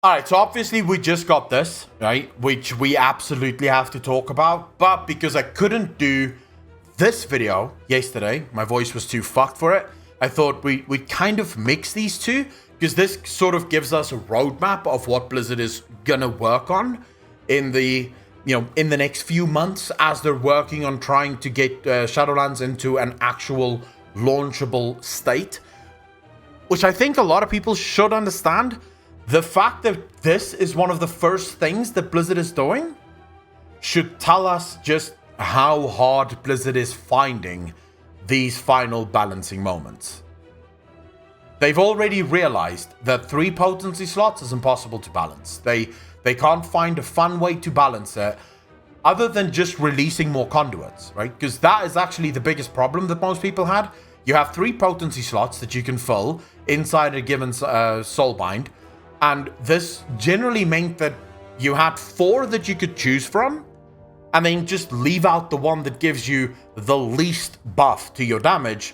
All right, so obviously we just got this, right? Which we absolutely have to talk about. But because I couldn't do this video yesterday, my voice was too fucked for it. I thought we'd kind of mix these two because this sort of gives us a roadmap of what Blizzard is gonna work on in the next few months as they're working on trying to get Shadowlands into an actual launchable state, which I think a lot of people should understand. The fact that this is one of the first things that Blizzard is doing should tell us just how hard Blizzard is finding these final balancing moments. They've already realized that 3 potency slots is impossible to balance. They can't find a fun way to balance it other than just releasing more conduits, right? Because that is actually the biggest problem that most people had. You have 3 potency slots that you can fill inside a given Soulbind. And this generally meant that you had 4 that you could choose from, and then just leave out the one that gives you the least buff to your damage.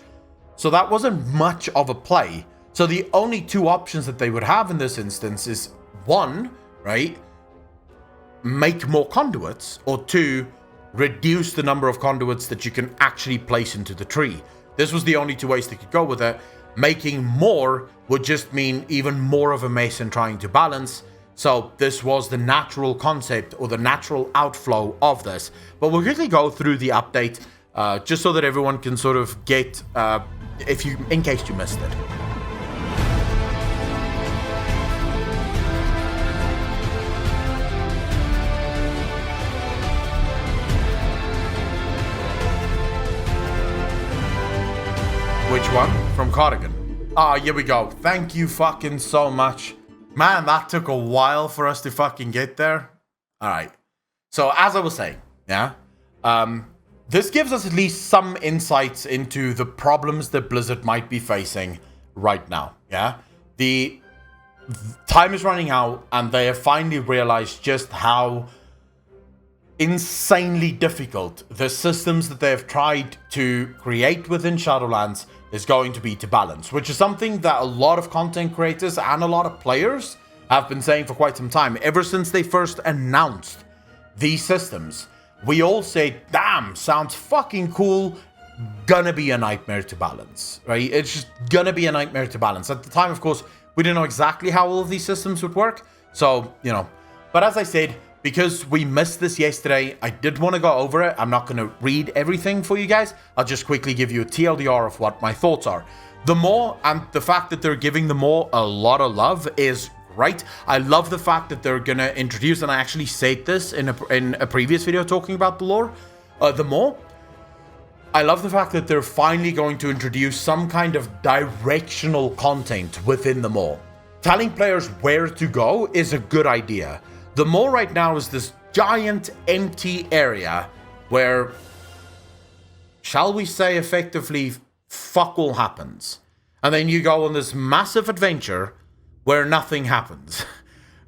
So that wasn't much of a play. So the only 2 options that they would have in this instance is 1, right, make more conduits, or 2, reduce the number of conduits that you can actually place into the tree. This was the only 2 ways they could go with it. Making more would just mean even more of a mess in trying to balance. So this was the natural concept or the natural outflow of this. But we'll quickly go through the update just so that everyone can sort of get, in case you missed it. Which one? From Cardigan. Ah, here we go. Thank you fucking so much. Man, that took a while for us to fucking get there. Alright. So, as I was saying, yeah, this gives us at least some insights into the problems that Blizzard might be facing right now, yeah? The time is running out, and they have finally realized just how insanely difficult the systems that they have tried to create within Shadowlands is going to be to balance, which is something that a lot of content creators and a lot of players have been saying for quite some time. Ever since they first announced these systems, we all say, damn, sounds fucking cool, gonna be a nightmare to balance, right? It's just gonna be a nightmare to balance. At the time, of course, we didn't know exactly how all of these systems would work, so, but as I said, because we missed this yesterday, I did want to go over it. I'm not going to read everything for you guys. I'll just quickly give you a TLDR of what my thoughts are. The Maw, and the fact that they're giving the Maw a lot of love is great. I love the fact that they're going to introduce, and I actually said this in a previous video talking about the lore, the Maw. I love the fact that they're finally going to introduce some kind of directional content within the Maw. Telling players where to go is a good idea. The Maw right now is this giant empty area where, shall we say effectively, fuck all happens. And then you go on this massive adventure where nothing happens.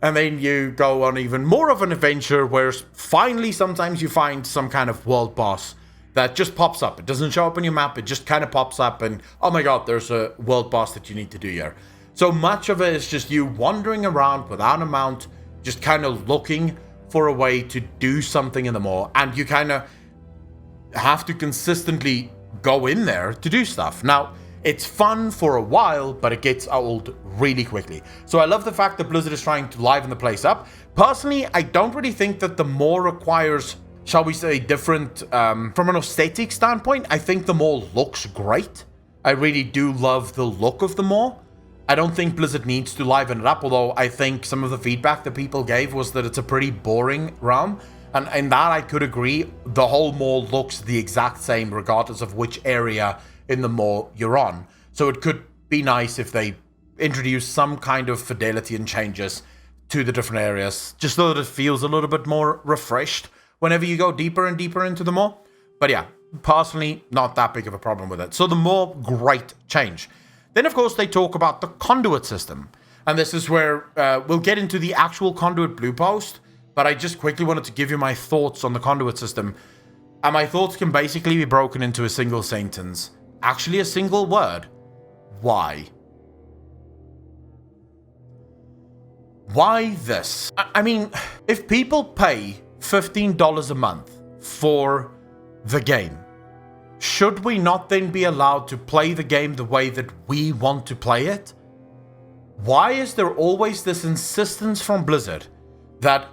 And then you go on even more of an adventure where finally sometimes you find some kind of world boss that just pops up. It doesn't show up on your map, it just kind of pops up and, oh my god, there's a world boss that you need to do here. So much of it is just you wandering around without a mount, just kind of looking for a way to do something in the Maw, and you kind of have to consistently go in there to do stuff. Now, it's fun for a while, but it gets old really quickly. So I love the fact that Blizzard is trying to liven the place up. Personally, I don't really think that the Maw requires, shall we say, different, from an aesthetic standpoint, I think the Maw looks great. I really do love the look of the Maw. I don't think Blizzard needs to liven it up, although I think some of the feedback that people gave was that it's a pretty boring realm. And in that I could agree. The whole Maw looks the exact same regardless of which area in the Maw you're on. So it could be nice if they introduce some kind of fidelity and changes to the different areas, just so that it feels a little bit more refreshed whenever you go deeper and deeper into the Maw. But yeah, personally, not that big of a problem with it. So the Maw, great change. Then, of course, they talk about the Conduit system. And this is where we'll get into the actual Conduit Blue Post. But I just quickly wanted to give you my thoughts on the Conduit system. And my thoughts can basically be broken into a single sentence. Actually, a single word. Why? Why this? I mean, if people pay $15 a month for the game, should we not then be allowed to play the game the way that we want to play it? Why is there always this insistence from Blizzard that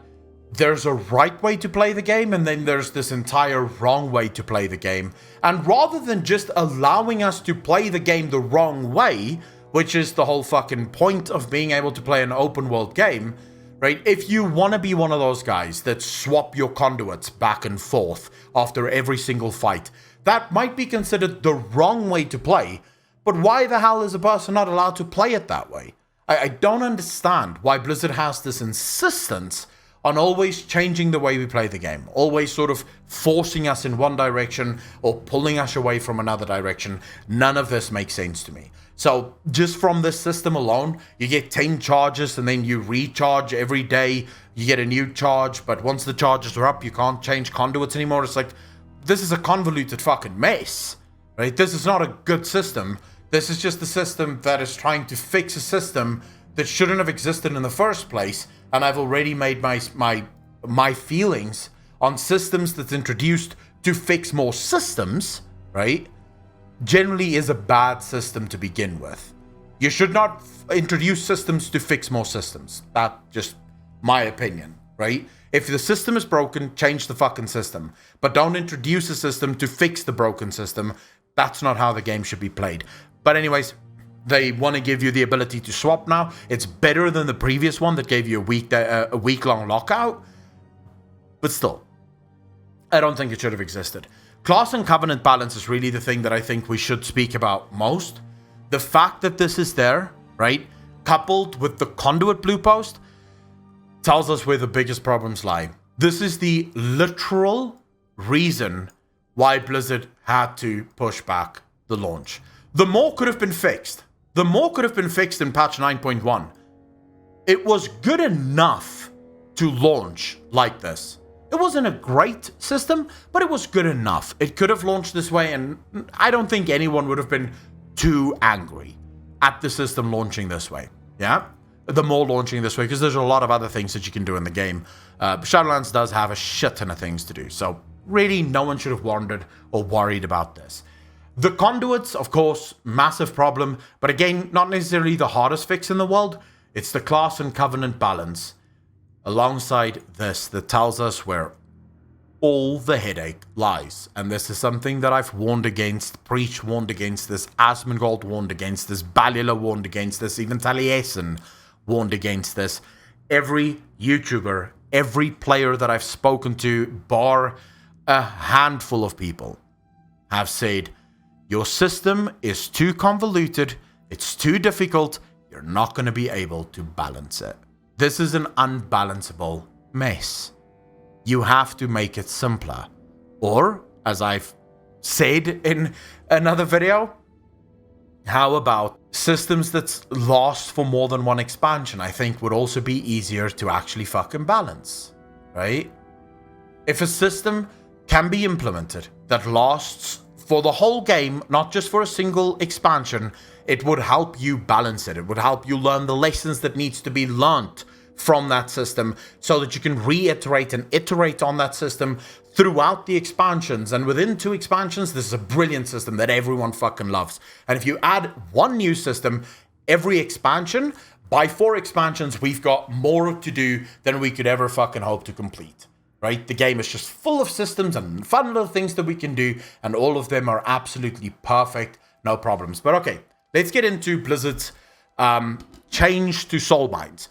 there's a right way to play the game and then there's this entire wrong way to play the game? And rather than just allowing us to play the game the wrong way, which is the whole fucking point of being able to play an open world game, right? If you want to be one of those guys that swap your conduits back and forth after every single fight, that might be considered the wrong way to play, but why the hell is a person not allowed to play it that way? I don't understand why Blizzard has this insistence on always changing the way we play the game, always sort of forcing us in one direction or pulling us away from another direction. None of this makes sense to me. So just from this system alone, you get 10 charges and then you recharge every day. You get a new charge, but once the charges are up, you can't change conduits anymore. It's like, this is a convoluted fucking mess, right? This is not a good system. This is just a system that is trying to fix a system that shouldn't have existed in the first place. And I've already made my feelings on systems that's introduced to fix more systems, right? Generally is a bad system to begin with. You should not introduce systems to fix more systems. That's just my opinion, right? If the system is broken, change the fucking system. But don't introduce a system to fix the broken system. That's not how the game should be played. But anyways, they want to give you the ability to swap now. It's better than the previous one that gave you a week-long lockout. But still, I don't think it should have existed. Class and Covenant balance is really the thing that I think we should speak about most. The fact that this is there, right, coupled with the Conduit Blue Post, tells us where the biggest problems lie. This is the literal reason why Blizzard had to push back the launch. The more could have been fixed. The more could have been fixed in patch 9.1. It was good enough to launch like this. It wasn't a great system, but it was good enough. It could have launched this way, and I don't think anyone would have been too angry at the system launching this way. Yeah? The more launching this way, because there's a lot of other things that you can do in the game. Shadowlands does have a shit ton of things to do, so really no one should have wondered or worried about this. The conduits, of course, massive problem, but again, not necessarily the hardest fix in the world. It's the class and covenant balance alongside this that tells us where all the headache lies. And this is something that I've warned against, Preach warned against this, Asmongold warned against this, Balula warned against this, even Taliesin warned against this. Every YouTuber, every player that I've spoken to, bar a handful of people, have said, your system is too convoluted, it's too difficult, you're not going to be able to balance it. This is an unbalanceable mess. You have to make it simpler. Or, as I've said in another video, how about systems that last for more than one expansion? I think would also be easier to actually fucking balance, right? If a system can be implemented that lasts for the whole game, not just for a single expansion, it would help you balance it. It would help you learn the lessons that needs to be learnt from that system so that you can reiterate and iterate on that system throughout the expansions. And within 2 expansions, this is a brilliant system that everyone fucking loves. And if you add one new system every expansion, by 4 expansions, we've got more to do than we could ever fucking hope to complete. Right? The game is just full of systems and fun little things that we can do, and all of them are absolutely perfect, no problems. But okay, let's get into Blizzard's change to Soulbinds.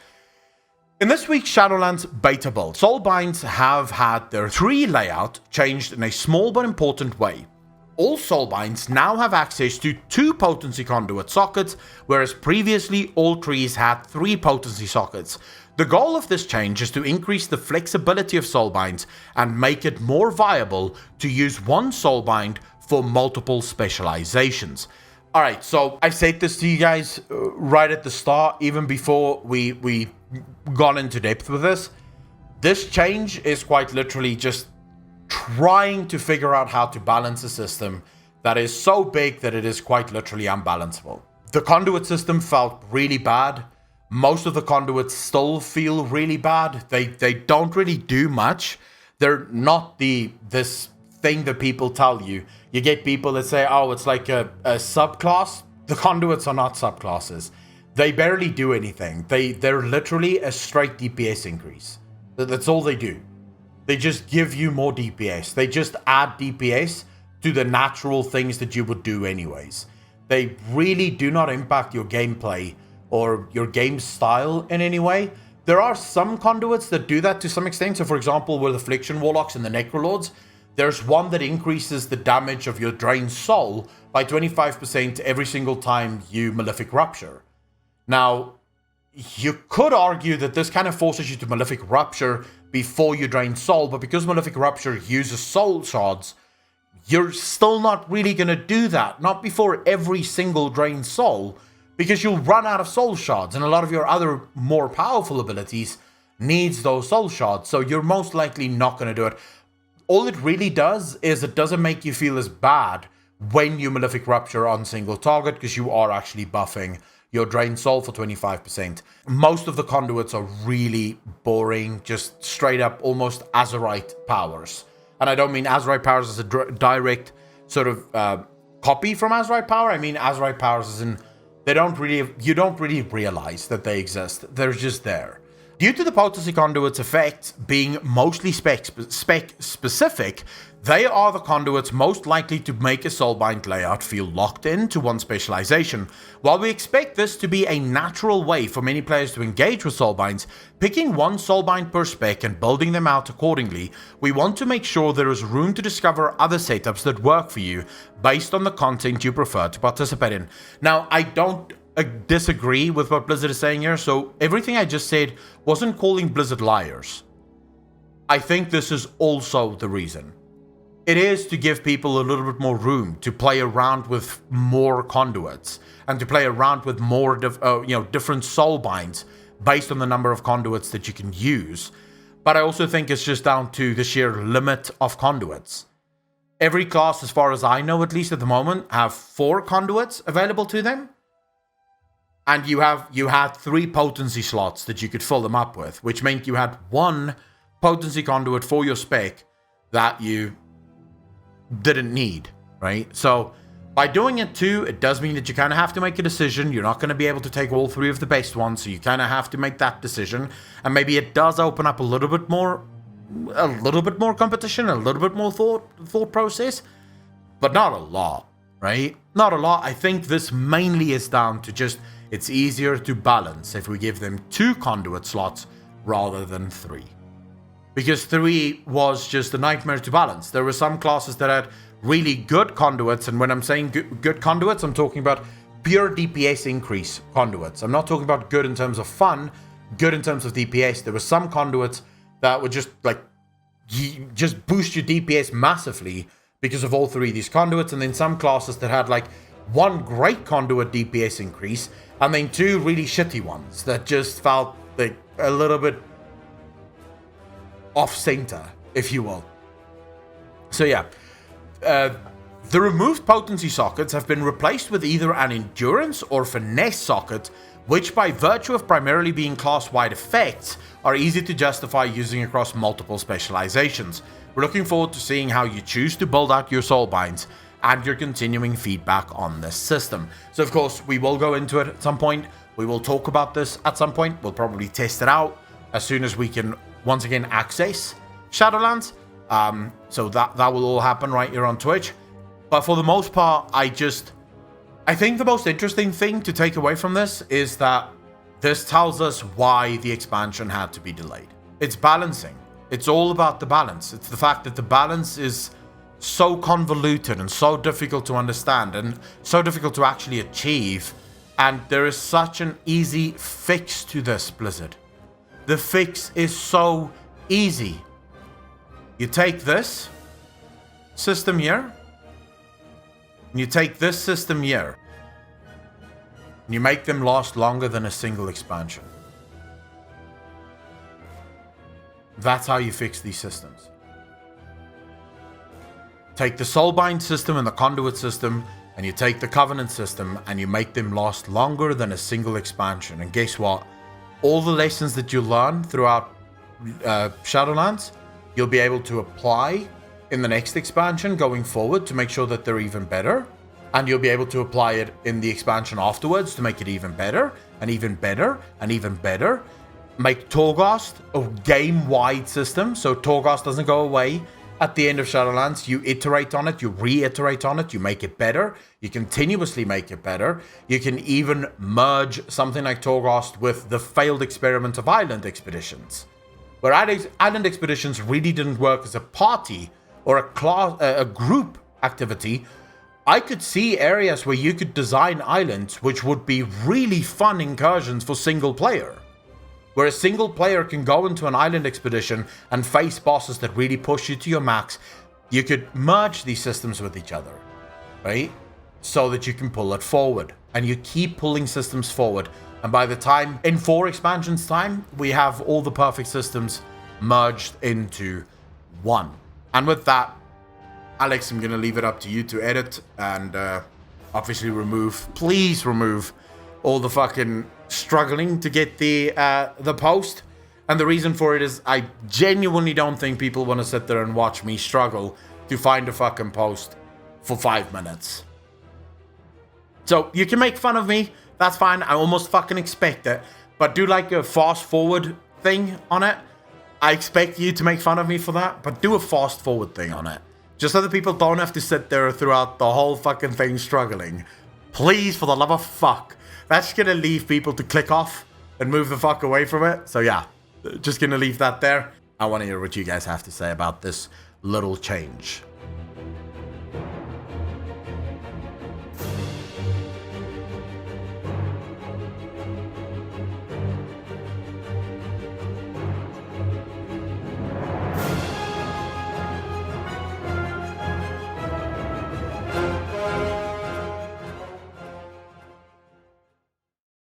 In this week's Shadowlands beta build, Soulbinds have had their tree layout changed in a small but important way. All Soulbinds now have access to 2 potency conduit sockets, whereas previously all trees had 3 potency sockets. The goal of this change is to increase the flexibility of Soulbinds and make it more viable to use one Soulbind for multiple specializations. Alright, so I've said this to you guys right at the start, even before we got into depth with this. This change is quite literally just trying to figure out how to balance a system that is so big that it is quite literally unbalanceable. The conduit system felt really bad. Most of the conduits still feel really bad. They don't really do much. They're not this thing that people tell you. You get people that say, oh, it's like a subclass. The conduits are not subclasses. They barely do anything. They're literally a straight DPS increase. That's all they do. They just give you more DPS. They just add DPS to the natural things that you would do anyways. They really do not impact your gameplay or your game style in any way. There are some conduits that do that to some extent. So for example, with Affliction Warlocks and the Necrolords, there's one that increases the damage of your Drained Soul by 25% every single time you Malefic Rupture. Now, you could argue that this kind of forces you to Malefic Rupture before you drain Soul, but because Malefic Rupture uses Soul Shards, you're still not really going to do that. Not before every single drained Soul, because you'll run out of Soul Shards, and a lot of your other more powerful abilities needs those Soul Shards, so you're most likely not going to do it. All it really does is it doesn't make you feel as bad when you Malefic Rupture on single target, because you are actually buffing your Drained Soul for 25%. Most of the conduits are really boring, just straight up almost Azerite powers. And I don't mean Azerite powers as a direct sort of copy from Azerite power. I mean Azerite powers as in you don't really realize that they exist. They're just there. Due to the potency conduits effect being mostly spec specific, they are the conduits most likely to make a Soulbind layout feel locked in to one specialization. While we expect this to be a natural way for many players to engage with Soulbinds, picking one Soulbind per spec and building them out accordingly, we want to make sure there is room to discover other setups that work for you based on the content you prefer to participate in. Now, I don't disagree with what Blizzard is saying here, so everything I just said wasn't calling Blizzard liars. I think this is also the reason. It is to give people a little bit more room to play around with more conduits and to play around with more different soul binds based on the number of conduits that you can use. But I also think it's just down to the sheer limit of conduits. Every class, as far as I know, at least at the moment, have 4 conduits available to them. And you had 3 potency slots that you could fill them up with, which meant you had 1 potency conduit for your spec that you didn't need, right? So by doing it too, it does mean that you kind of have to make a decision. You're not going to be able to take all 3 of the best ones, so you kind of have to make that decision. And maybe it does open up a little bit more competition, a little bit more thought process, but not a lot, right? Not a lot. I think this mainly is down to just it's easier to balance if we give them 2 conduit slots rather than 3. Because 3 was just a nightmare to balance. There were some classes that had really good conduits, and when I'm saying good conduits, I'm talking about pure DPS increase conduits. I'm not talking about good in terms of fun, good in terms of DPS. There were some conduits that would just just boost your DPS massively because of all 3 of these conduits, and then some classes that had like 1 great conduit DPS increase, and then 2 really shitty ones that just felt like a little bit off-center, if you will. So yeah, the removed potency sockets have been replaced with either an endurance or finesse socket, which by virtue of primarily being class-wide effects, are easy to justify using across multiple specializations. We're looking forward to seeing how you choose to build out your Soulbinds and your continuing feedback on this system. So of course, we will go into it at some point. We will talk about this at some point. We'll probably test it out as soon as we can once again access Shadowlands. So that will all happen right here on Twitch. But for the most part, I think the most interesting thing to take away from this is that this tells us why the expansion had to be delayed. It's balancing. It's all about the balance. It's the fact that the balance is so convoluted and so difficult to understand and so difficult to actually achieve. And there is such an easy fix to this, Blizzard. The fix is so easy. You take this system here, and you take this system here, and you make them last longer than a single expansion. That's how you fix these systems. Take the Soulbind system and the Conduit system, and you take the Covenant system, and you make them last longer than a single expansion. And guess what? all the lessons that you learn throughout Shadowlands, you'll be able to apply in the next expansion going forward to make sure that they're even better. And you'll be able to apply it in the expansion afterwards to make it even better, and even better, and even better. Make Torghast a game-wide system, so Torghast doesn't go away at the end of Shadowlands. You iterate on it, you reiterate on it, you make it better, you continuously make it better. You can even merge something like Torghast with the failed experiment of Island Expeditions, where Island Expeditions really didn't work as a party or a group activity. I could see areas where you could design islands which would be really fun incursions for single player, where a single player can go into an island expedition and face bosses that really push you to your max. You could merge these systems with each other, right? So that you can pull it forward, and you keep pulling systems forward. And by the time, in 4 expansions time, we have all the perfect systems merged into one. And with that, Alex, I'm going to leave it up to you to edit and obviously please remove all the fucking struggling to get the post. And the reason for it is I genuinely don't think people want to sit there and watch me struggle to find a fucking post for 5 minutes. So you can make fun of me. That's fine. I almost fucking expect it. But do like a fast forward thing on it. I expect you to make fun of me for that, but do a fast forward thing on it. Just so that people don't have to sit there throughout the whole fucking thing struggling. Please, for the love of fuck. That's gonna leave people to click off and move the fuck away from it. So yeah, just gonna leave that there. I want to hear what you guys have to say about this little change.